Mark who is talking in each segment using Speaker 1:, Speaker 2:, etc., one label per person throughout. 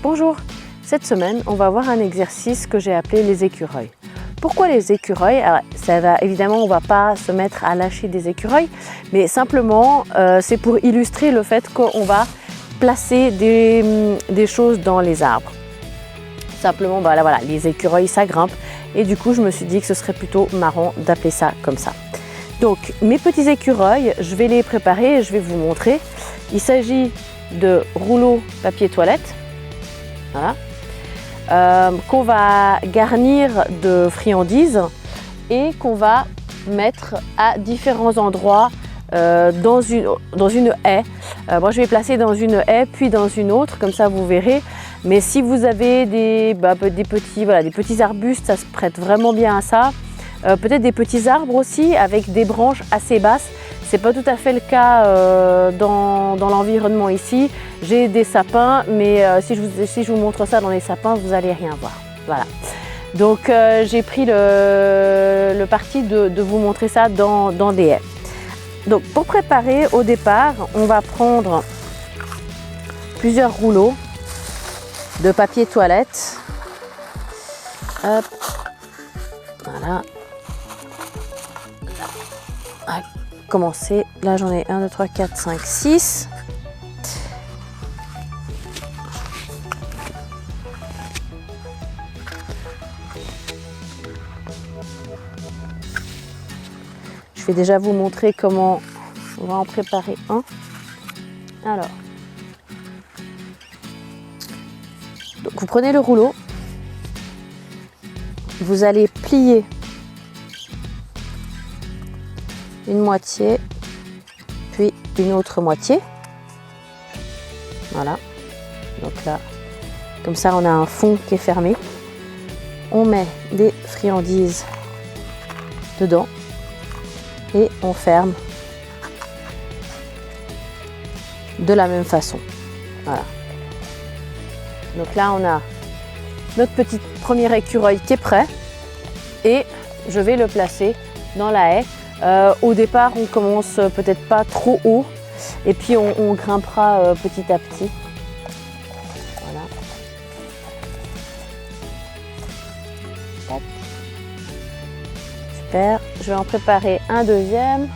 Speaker 1: Bonjour, cette semaine on va voir un exercice que j'ai appelé les écureuils. Pourquoi les écureuils? Alors, évidemment on ne va pas se mettre à lâcher des écureuils, mais simplement c'est pour illustrer le fait qu'on va placer des choses dans les arbres. Simplement, voilà, les écureuils ça grimpe et du coup je me suis dit que ce serait plutôt marrant d'appeler ça comme ça. Donc mes petits écureuils, je vais les préparer et je vais vous montrer. Il s'agit de rouleaux papier toilette, voilà, qu'on va garnir de friandises et qu'on va mettre à différents endroits dans une haie. Moi je vais placer dans une haie puis dans une autre, comme ça vous verrez. Mais si vous avez des petits arbustes, ça se prête vraiment bien à ça. Peut-être des petits arbres aussi avec des branches assez basses. C'est pas tout à fait le cas dans l'environnement ici. J'ai des sapins, mais si je vous montre ça dans les sapins, vous n'allez rien voir. Voilà. Donc j'ai pris le parti de vous montrer ça dans des haies. Donc pour préparer, au départ, on va prendre plusieurs rouleaux de papier toilette. Hop. Voilà. On va commencer. Là j'en ai 1, 2, 3, 4, 5, 6. Je vais déjà vous montrer comment on va en préparer un. Alors, donc vous prenez le rouleau, vous allez plier une moitié, puis une autre moitié. Voilà. Donc là, comme ça, on a un fond qui est fermé. On met des friandises dedans et on ferme de la même façon. Voilà. Donc là, on a notre petit premier écureuil qui est prêt et je vais le placer dans la haie. Au départ, on commence peut-être pas trop haut et puis on grimpera petit à petit. Voilà. Hop. Super. Je vais en préparer un deuxième.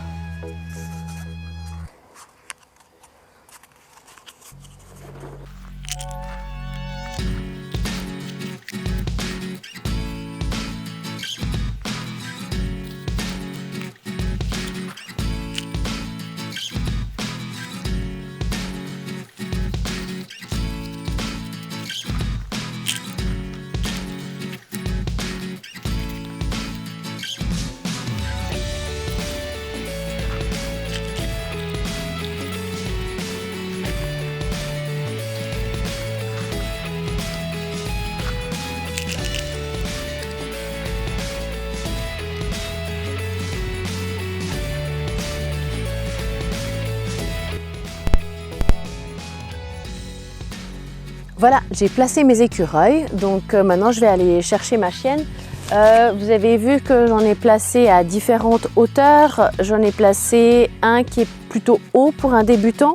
Speaker 1: Voilà, j'ai placé mes écureuils, donc maintenant je vais aller chercher ma chienne. Vous avez vu que j'en ai placé à différentes hauteurs. J'en ai placé un qui est plutôt haut pour un débutant.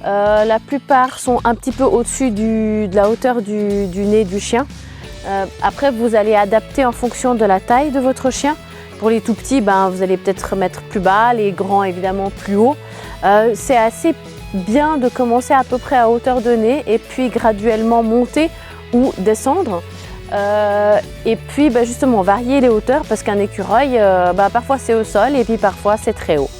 Speaker 1: La plupart sont un petit peu au-dessus de la hauteur du nez du chien. Après, vous allez adapter en fonction de la taille de votre chien. Pour les tout petits, vous allez peut-être mettre plus bas, les grands évidemment plus haut. C'est assez bien de commencer à peu près à hauteur de nez et puis graduellement monter ou descendre et puis justement varier les hauteurs parce qu'un écureuil parfois c'est au sol et puis parfois c'est très haut.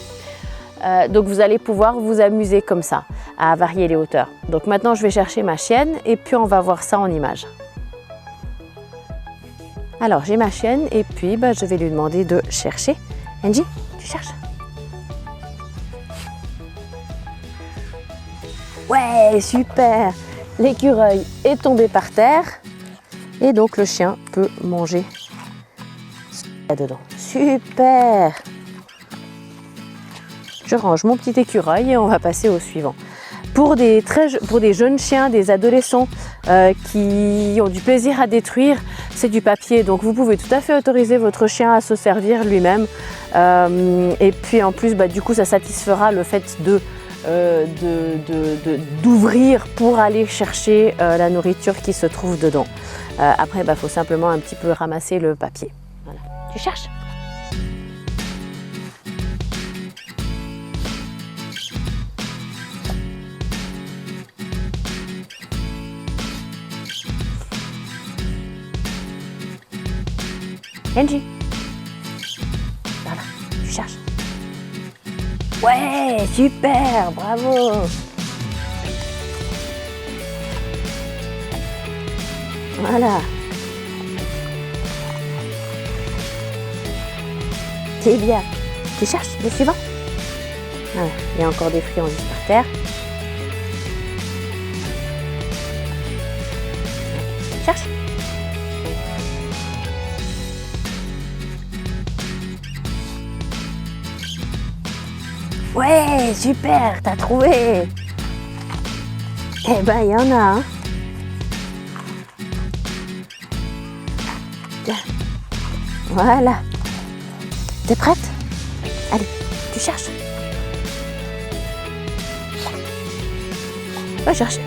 Speaker 1: Donc vous allez pouvoir vous amuser comme ça à varier les hauteurs. Donc maintenant je vais chercher ma chienne et puis on va voir ça en image. Alors j'ai ma chienne et puis je vais lui demander de chercher. Angie, tu cherches? Ouais, super! L'écureuil est tombé par terre et donc le chien peut manger là-dedans. Super! Je range mon petit écureuil et on va passer au suivant. Pour des jeunes chiens, des adolescents qui ont du plaisir à détruire, c'est du papier. Donc vous pouvez tout à fait autoriser votre chien à se servir lui-même. Et puis en plus, du coup, ça satisfera le fait de d'ouvrir pour aller chercher la nourriture qui se trouve dedans. Après, il faut simplement un petit peu ramasser le papier. Voilà. Tu cherches? Angie, voilà, tu cherches. Ouais, super, bravo. Voilà. C'est bien. Tu cherches le suivant? Voilà, il y a encore des friandises par terre. Cherche. Ouais, super, t'as trouvé. Eh ben, il y en a, hein. Tiens. Voilà. T'es prête? Allez, tu cherches. Va chercher.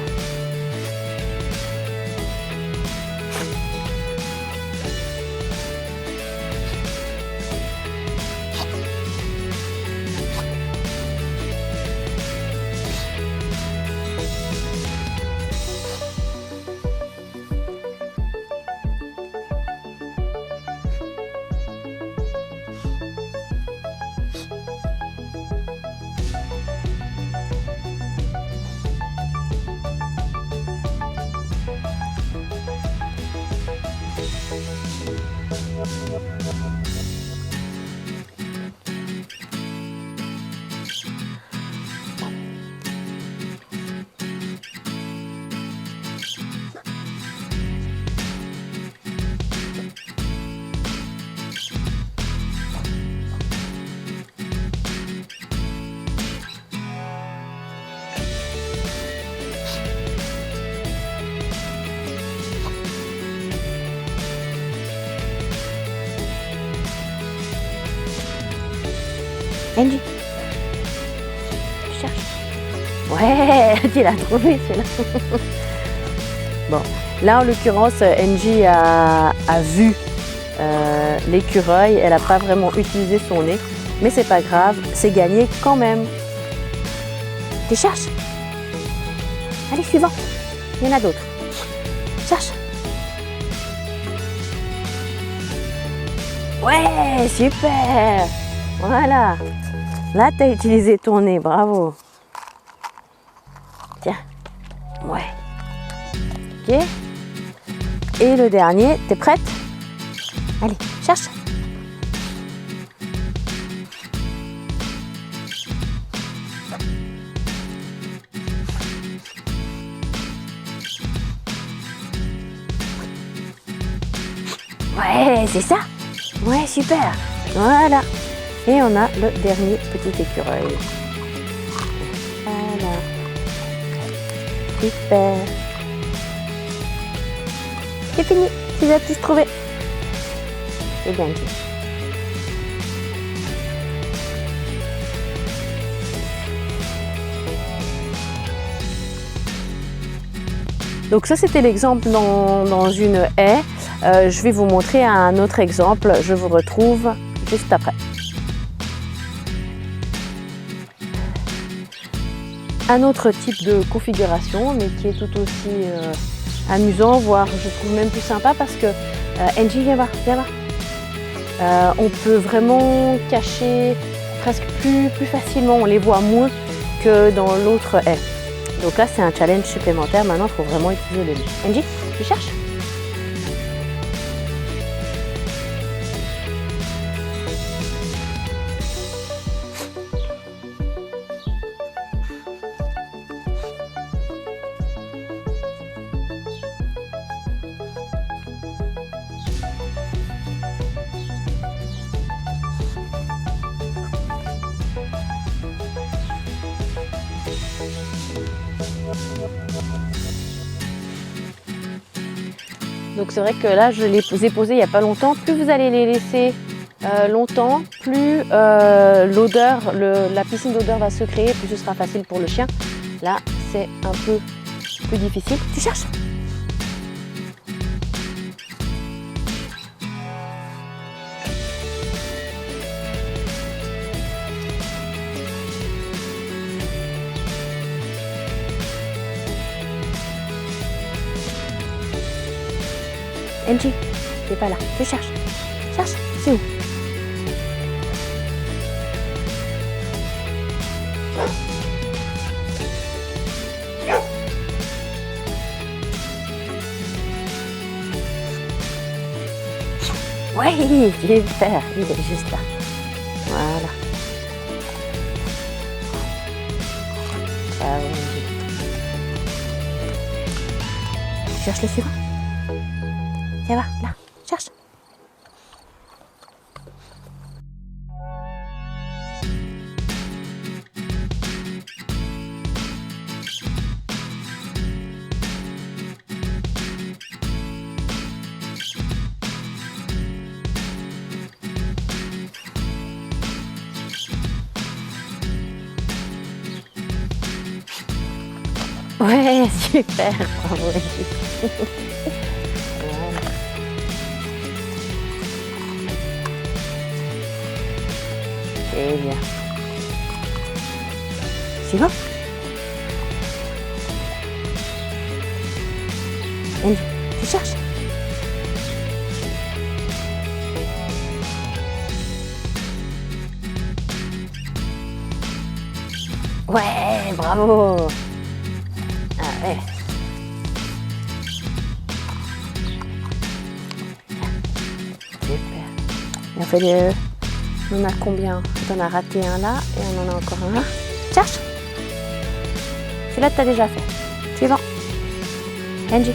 Speaker 1: Angie, tu cherches? Ouais, tu l'as trouvé celui-là. Bon, là en l'occurrence, Angie a vu l'écureuil, elle n'a pas vraiment utilisé son nez, mais c'est pas grave, c'est gagné quand même. Tu cherches? Allez, suivant, il y en a d'autres. Cherche. Ouais, super. Voilà. Là, tu as utilisé ton nez, bravo. Tiens. Ouais. Ok. Et le dernier, t'es prête? Allez, cherche. Ouais, c'est ça. Ouais, super. Voilà. Et on a le dernier petit écureuil. Voilà. Super. C'est fini. Tu as tous trouvé. C'est bien dit. Donc ça, c'était l'exemple dans une haie. Je vais vous montrer un autre exemple. Je vous retrouve juste après. Un autre type de configuration, mais qui est tout aussi amusant, voire je trouve même plus sympa parce que Angie, viens voir, viens voir. On peut vraiment cacher presque plus facilement, on les voit moins que dans l'autre haie. Donc là, c'est un challenge supplémentaire. Maintenant, il faut vraiment utiliser le nez. Angie, tu cherches? Donc c'est vrai que là, je les ai posés il n'y a pas longtemps. Plus vous allez les laisser longtemps, plus la piscine d'odeur va se créer, plus ce sera facile pour le chien. Là, c'est un peu plus difficile. Tu cherches? Angie, tu n'es pas là. Tu cherches. Cherche. C'est où? Oui, super. Il est juste là. Voilà. Bravo. Tu cherches le suivant? Tiens, va, là, cherche. Ouais, super, bravo. C'est bien. C'est bon? Angie, tu cherches? Ouais, bravo. Ah ouais. Super. On fait les... On a combien? On a raté un là et on en a encore un là. Cherche. Celui-là, tu as déjà fait. Suivant. Angie,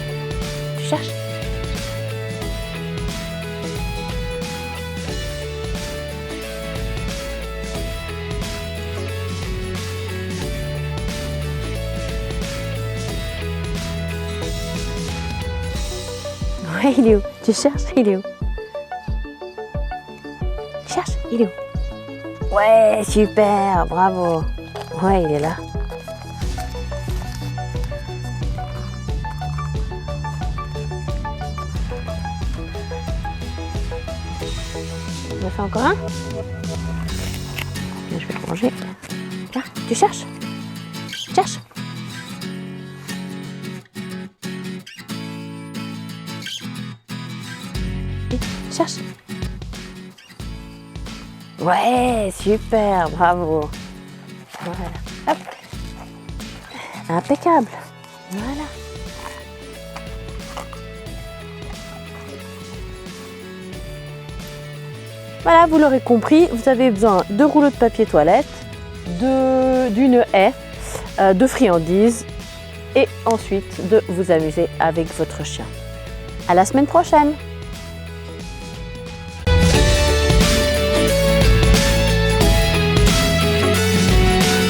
Speaker 1: tu cherches? Ouais, il est où? Tu cherches? Il est où? Cherche, il est où? Ouais, super, bravo. Ouais, il est là. On en fait encore un? Je vais le ranger. Là, tu cherches? Cherche. Cherche. Ouais, super, bravo. Voilà. Hop. Impeccable. Voilà. Voilà, vous l'aurez compris, vous avez besoin de rouleaux de papier toilette, d'une haie, de friandises et ensuite de vous amuser avec votre chien. À la semaine prochaine!